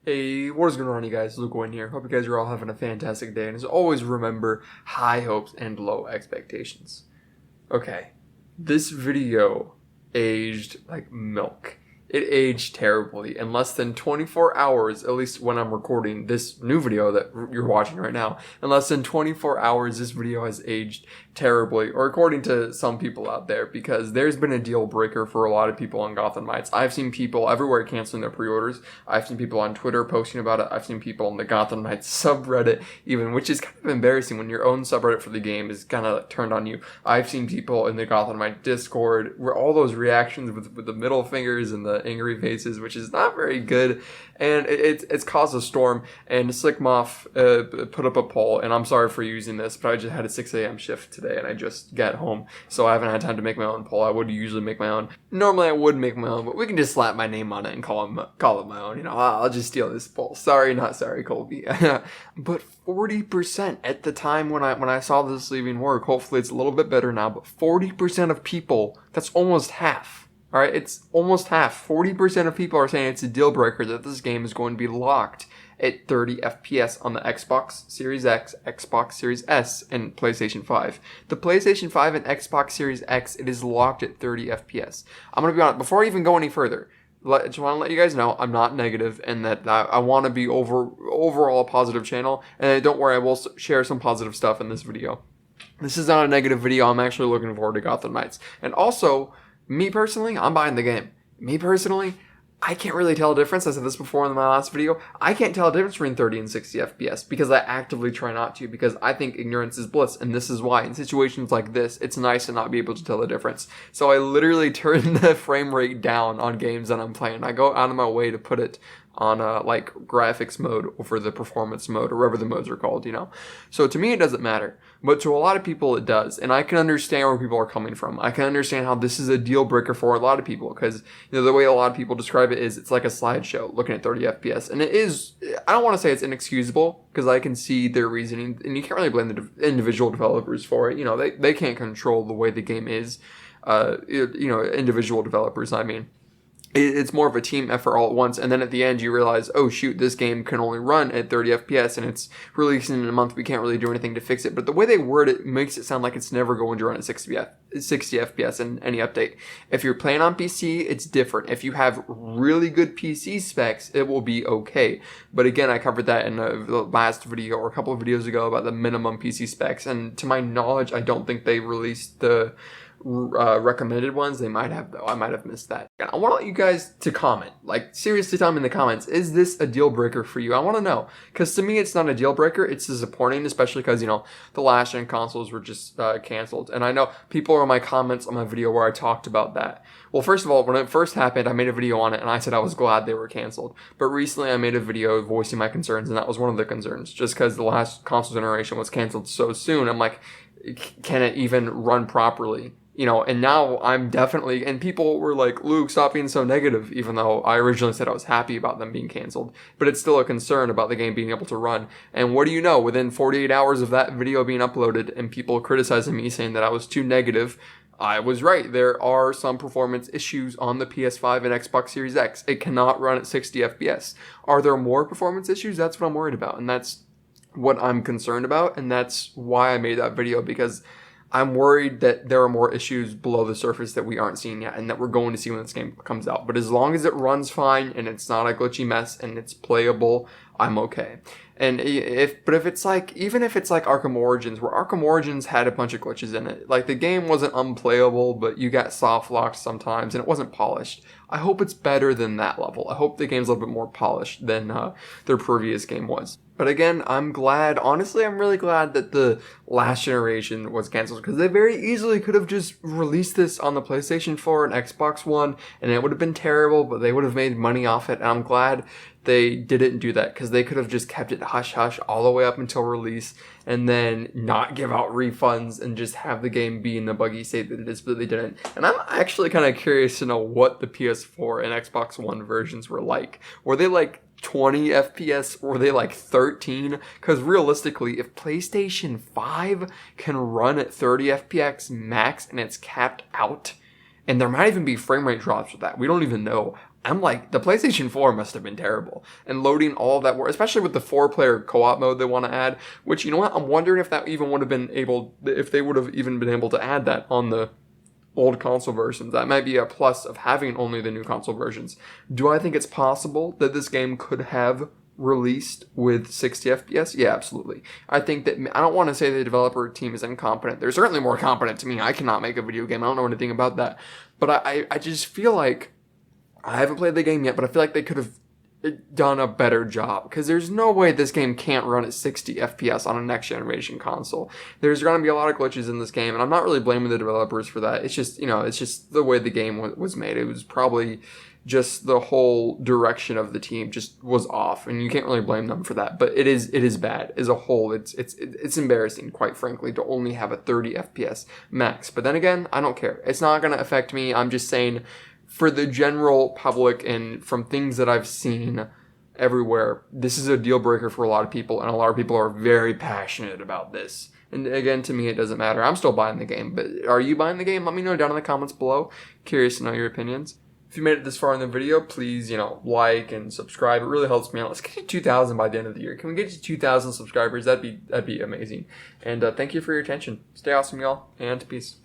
Hey, what is going on, you guys? Luke Wynn here. Hope you guys are all having a fantastic day. And as always, remember high hopes and low expectations. Okay, this video aged like milk. It aged terribly. In less than 24 hours, at least when I'm recording this new video that you're watching right now, in less than 24 hours, this video has aged terribly, or according to some people out there, because there's been a deal breaker for a lot of people on Gotham Knights. I've seen people everywhere canceling their pre-orders. I've seen people on Twitter posting about it. I've seen people on the Gotham Knights subreddit even, which is kind of embarrassing when your own subreddit for the game is kind of turned on you. I've seen people in the Gotham Knights Discord where all those reactions with the middle fingers and the angry faces, which is not very good, and it's caused a storm. And Slickmoff put up a poll, and I'm sorry for using this, but I just had a 6 a.m. shift today, and I just got home, so I haven't had time to make my own poll. I would usually make my own. Normally I would make my own, but we can just slap my name on it and call it my own. You know, I'll just steal this poll. Sorry, not sorry, Colby. But 40% at the time when I saw this leaving work, hopefully it's a little bit better now, but 40% of people, that's almost half. All right, it's almost half. 40% of people are saying it's a deal breaker that this game is going to be locked at 30 FPS on the Xbox Series X, Xbox Series S, and PlayStation 5. The PlayStation 5 and Xbox Series X, it is locked at 30 FPS. I'm going to be honest, before I even go any further, I just want to let you guys know I'm not negative, and that I want to be overall a positive channel. And don't worry, I will share some positive stuff in this video. This is not a negative video. I'm actually looking forward to Gotham Knights. And also, me personally, I'm buying the game. Me personally, I can't really tell a difference. I said this before in my last video. I can't tell a difference between 30 and 60 FPS because I actively try not to, because I think ignorance is bliss, and this is why. In situations like this, it's nice to not be able to tell the difference. So I literally turn the frame rate down on games that I'm playing. I go out of my way to put it on like graphics mode over the performance mode, or whatever the modes are called, you know. So to me it doesn't matter, but to a lot of people it does, and I can understand where people are coming from. I can understand how this is a deal breaker for a lot of people, because you know the way a lot of people describe it is it's like a slideshow looking at 30 FPS, and it is. I don't want to say it's inexcusable, because I can see their reasoning, and you can't really blame the individual developers for it. You know, they can't control the way the game is. You know, individual developers, I mean. It's more of a team effort all at once, and then at the end you realize, oh shoot, this game can only run at 30 FPS, and it's releasing in a month, we can't really do anything to fix it. But the way they word it makes it sound like it's never going to run at 60 FPS in any update. If you're playing on PC, it's different. If you have really good PC specs, it will be okay. But again, I covered that in the last video, or a couple of videos ago, about the minimum PC specs, and to my knowledge, I don't think they released the recommended ones. They might have, though. I might have missed that. And I want to let you guys to comment. Like, seriously, tell me in the comments, is this a deal breaker for you? I want to know, because to me it's not a deal breaker. It's disappointing, especially because, you know, the last gen consoles were just canceled, and I know people are in my comments on my video where I talked about that. Well, first of all, when it first happened, I made a video on it, and I said I was glad they were canceled. But recently I made a video voicing my concerns, and that was one of the concerns, just because the last console generation was canceled so soon. I'm like, can it even run properly? You know, and now I'm definitely, and people were like, Luke, stop being so negative, even though I originally said I was happy about them being canceled. But it's still a concern about the game being able to run. And what do you know, within 48 hours of that video being uploaded and people criticizing me, saying that I was too negative, I was right. There are some performance issues on the PS5 and Xbox Series X. It cannot run at 60 FPS. Are there more performance issues? That's what I'm worried about. And that's what I'm concerned about. And that's why I made that video, because I'm worried that there are more issues below the surface that we aren't seeing yet, and that we're going to see when this game comes out. But as long as it runs fine and it's not a glitchy mess and it's playable, I'm okay. And if it's like, even if it's like Arkham Origins, where Arkham Origins had a bunch of glitches in it, like the game wasn't unplayable, but you got soft locks sometimes and it wasn't polished. I hope it's better than that level. I hope the game's a little bit more polished than their previous game was. But again, I'm glad, honestly, I'm really glad that the last generation was canceled, because they very easily could have just released this on the PlayStation 4 and Xbox One, and it would have been terrible, but they would have made money off it. And I'm glad they didn't do that, because they could have just kept it hush-hush all the way up until release, and then not give out refunds and just have the game be in the buggy state that it is, but they didn't. And I'm actually kind of curious to know what the PS4 and Xbox One versions were like. Were they like 20 FPS? Were they like 13? Because realistically, if PlayStation 5 can run at 30 FPS max and it's capped out, and there might even be frame rate drops with that, we don't even know, I'm like, the PlayStation 4 must have been terrible. And loading all of that, especially with the 4-player co-op mode they want to add, which, you know what, I'm wondering if that even would have been able, if they would have even been able to add that on the old console versions. That might be a plus of having only the new console versions. Do I think it's possible that this game could have released with 60 FPS? Yeah, absolutely. I think that, I don't want to say the developer team is incompetent. They're certainly more competent to me. I cannot make a video game. I don't know anything about that. But I just feel like, I haven't played the game yet, but I feel like they could have done a better job, because there's no way this game can't run at 60 FPS on a next generation console. There's going to be a lot of glitches in this game, and I'm not really blaming the developers for that. It's just, it's just the way the game was made. It was probably just the whole direction of the team just was off, and you can't really blame them for that. But it is bad as a whole. It's embarrassing, quite frankly, to only have a 30 FPS max. But then again, I don't care. It's not going to affect me. I'm just saying, for the general public and from things that I've seen everywhere, this is a deal breaker for a lot of people, and a lot of people are very passionate about this. And again, to me, it doesn't matter. I'm still buying the game, but are you buying the game? Let me know down in the comments below. Curious to know your opinions. If you made it this far in the video, please, like and subscribe. It really helps me out. Let's get to 2,000 by the end of the year. Can we get to 2,000 subscribers? That'd be amazing. And thank you for your attention. Stay awesome, y'all, and peace.